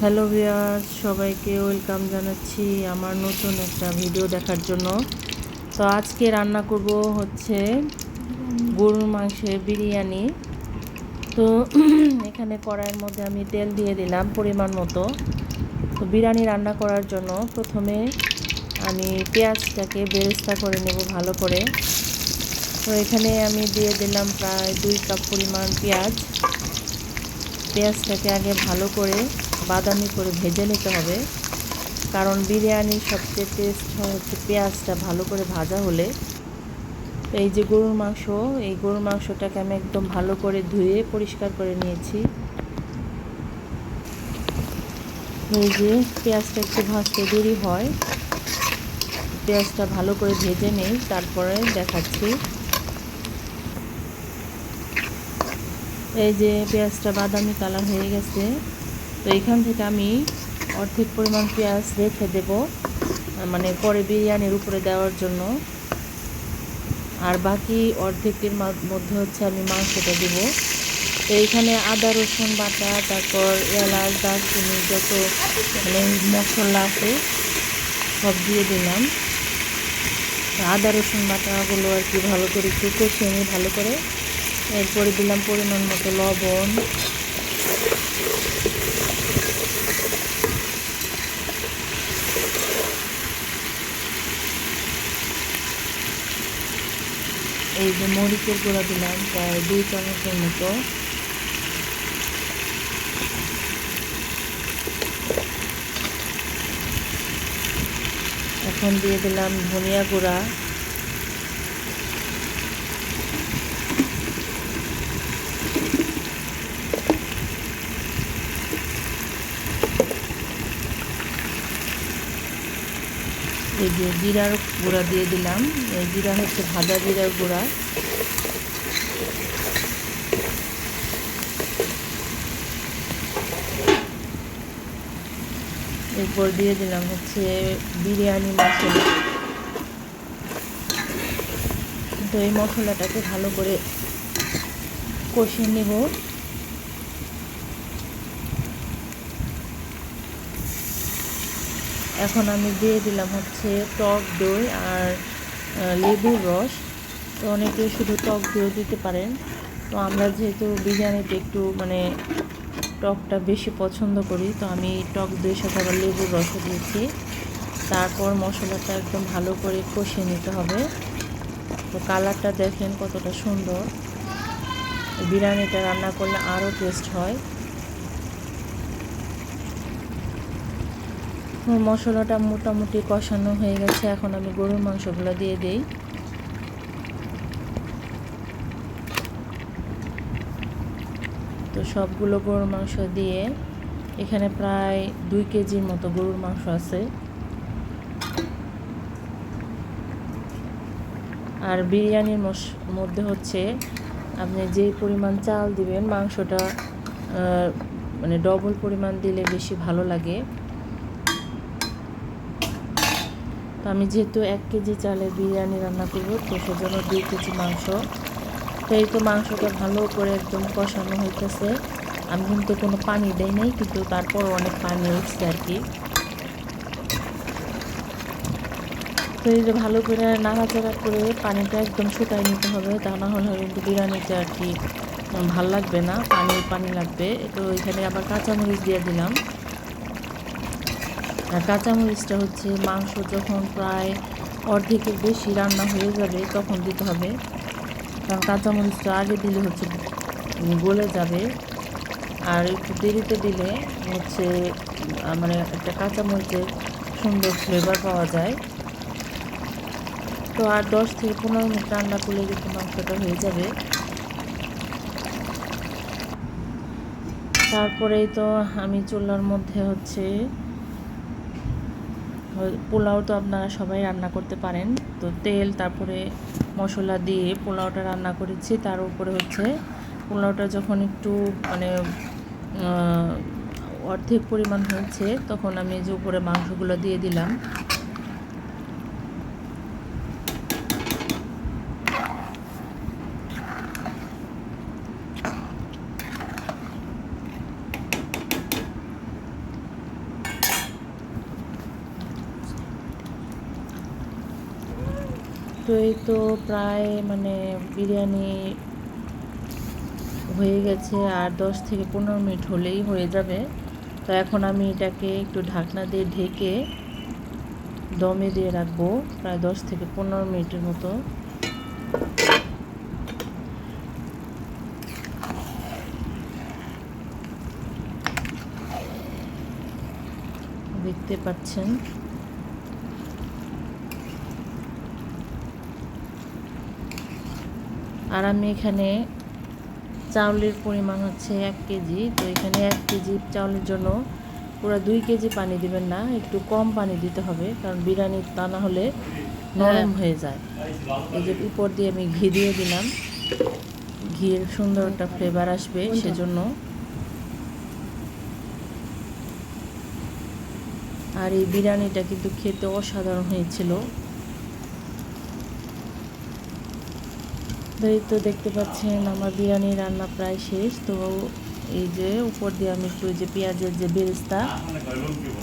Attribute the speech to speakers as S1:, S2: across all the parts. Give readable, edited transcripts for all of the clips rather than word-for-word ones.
S1: Hello viewers, সবাইকে welcome জানাচ্ছি আমার নতুন একটা ভিডিও দেখার জন্য। তো আজকে রান্না করব হচ্ছে গরুর মাংসের বিরিয়ানি। তো এখানে কড়াইয়ের মধ্যে আমি তেল দিয়ে দিলাম পরিমাণ মতো। তো বিরিয়ানি রান্না করার জন্য প্রথমে আমি পেঁয়াজটাকে বেরেস্তা করে নেব ভালো করে। তো এখানে আমি দিয়ে দিলাম প্রায় 2 কাপ পরিমাণ পেঁয়াজ। পেঁয়াজটাকে আগে ভালো করে বাদামি করে ভেজে নিতে হবে, কারণ বিরিয়ানির সবচেয়ে টেস্ট হয় হচ্ছে পেঁয়াজটা ভালো করে ভাজা হলে। তো এই যে গরুর মাংস, এই গরুর মাংসটাকে আমি একদম ভালো করে ধুয়ে পরিষ্কার করে নিয়েছি। এই যে পেঁয়াজটা একটু ভাজতে দেরি হয়, পেঁয়াজটা ভালো করে ভেজে নেই, তারপরে দেখাচ্ছি। এই যে পেঁয়াজটা বাদামি কালার হয়ে গেছে। তো এখান থেকে আমি অর্ধেক পরিমাণ পেঁয়াজ রেখে দেব, মানে পরে বিরিয়ানির উপরে দেওয়ার জন্য। আর বাকি অর্ধেকের মধ্যে হচ্ছে আমি মাংসটা দেব। তো এইখানে আদা রসুন বাটা, তারপর এলাচ দারচিনি যত মানে মশলা আছে সব দিয়ে দিলাম। আদা রসুন বাটাগুলো আর কি ভালো করে একটু কষিয়ে নিই ভালো করে। এরপরে দিলাম পরিমাণ মতো লবণ, এই যে মরিচের গুঁড়া দিলাম প্রায় 2 চামচের মতো। এখন দিয়ে দিলাম ধনিয়া গুঁড়া, এই যে জিরার গুঁড়া দিয়ে দিলাম। এই জিরা হচ্ছে ভাজা জিরার গুঁড়া। এরপর দিয়ে দিলাম হচ্ছে বিরিয়ানি মশলা। তো এই মশলাটাকে ভালো করে কষিয়ে নেব। এখন আমি দিয়ে দিলাম হচ্ছে টক দই আর লেবুর রস। তো অনেকে শুধু টক দইও দিতে পারেন। তো আমরা যেহেতু বিরিয়ানিতে একটু মানে টকটা বেশি পছন্দ করি, তো আমি টক দইয়ের সাথে আবার লেবুর রসও দিয়েছি। তারপর মশলাটা একদম ভালো করে কষিয়ে নিতে হবে। তো কালারটা দেখেন কতটা সুন্দর। বিরিয়ানিটা রান্না করলে আরও টেস্ট হয়। মশলাটা মোটামুটি কষানো হয়ে গেছে, এখন আমি গরুর মাংসগুলো দিয়ে দিই। তো সবগুলো গরুর মাংস দিয়ে, এখানে প্রায় 2 কেজির মতো গরুর মাংস আছে। আর বিরিয়ানির মধ্যে হচ্ছে আপনি যে পরিমাণ চাল দিবেন, মাংসটা মানে ডবল পরিমাণ দিলে বেশি ভালো লাগে। তো আমি যেহেতু 1 কেজি চালের বিরিয়ানি রান্না করব, তো সেজন্য 2 কেজি মাংস। তো এই তো মাংসটা ভালো করে একদম কষানো হইতেছে। আমি কিন্তু কোনো পানি দেই নাই, কিন্তু তারপরও অনেক পানি উঠছে আর কি। তো এই যে ভালো করে নাড়াচাড়া করে পানিটা একদম শুকাই নিতে হবে, তা না হলে কিন্তু বিরিয়ানিটা আর কি ভাল লাগবে না, পানি পানি লাগবে। তো এখানে আবার কাঁচামরিচ দিয়ে দিলাম। আর কাঁচামরিচটা হচ্ছে মাংস যখন প্রায় অর্ধেকের বেশি রান্না হয়ে যাবে তখন দিতে হবে, কারণ কাঁচামরিচটা আগে দিলে হচ্ছে গলে যাবে। আর একটু দেরিতে দিলে হচ্ছে মানে একটা কাঁচামরিচের সুন্দর ফ্লেভার পাওয়া যায়। তো আর 10 থেকে 15 মিনিট রান্না করলে কিন্তু মাংসটা হয়ে যাবে। তারপরেই তো আমি চুলার মধ্যে হচ্ছে পোলাও, তো আপনারা সবাই রান্না করতে পারেন। তো তেল তারপরে মশলা দিয়ে পোলাওটা রান্না করেছি। তার উপরে হচ্ছে পোলাওটা যখন একটু মানে অর্ধেক পরিমাণ হয়েছে, তখন আমি যে উপরে মাংসগুলো দিয়ে দিলাম। তো এই তো প্রায় মানে বিরিয়ানি হয়ে গেছে, আর 10 থেকে 15 মিনিট হলেই হয়ে যাবে। তো এখন আমি এটাকে একটু ঢাকনা দিয়ে ঢেকে দমে দিয়ে রাখবো প্রায় 10 থেকে 15 মিনিটের মতো। দেখতে পাচ্ছেন আর আমি এখানে চাউলের পরিমাণ হচ্ছে 1 কেজি। তো এখানে 1 কেজি চাউলের জন্য পুরো 2 কেজি পানি দিবেন না, একটু কম পানি দিতে হবে, কারণ বিরিয়ানি তা না হলে নরম হয়ে যায়। এই যে উপর দিয়ে আমি ঘি দিয়ে দিলাম, ঘির সুন্দর একটা ফ্লেভার আসবে সেজন্য। আর এই বিরিয়ানিটা কিন্তু খেতে অসাধারণ হয়েছিল। এই তো দেখতে পাচ্ছেন আমার বিরিয়ানি রান্না প্রায় শেষ। তো এই যে উপর দিয়ে আমি একটু যে পেঁয়াজের যে বেরেস্তা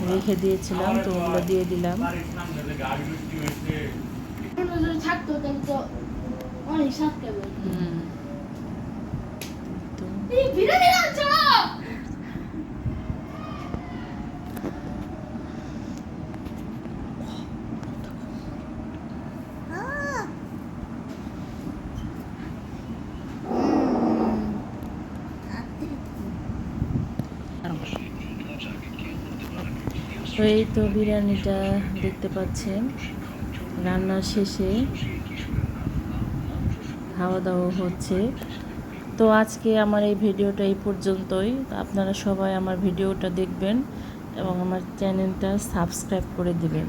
S1: রেখে দিয়েছিলাম, তো ওগুলো দিয়ে দিলাম। তো এই তো বিরিয়ানিটা দেখতে পাচ্ছেন রান্নার শেষে খাওয়া দাওয়া হচ্ছে। তো আজকে আমার এই ভিডিওটা এই পর্যন্তই। আপনারা সবাই আমার ভিডিওটা দেখবেন এবং আমার চ্যানেলটা সাবস্ক্রাইব করে দিবেন।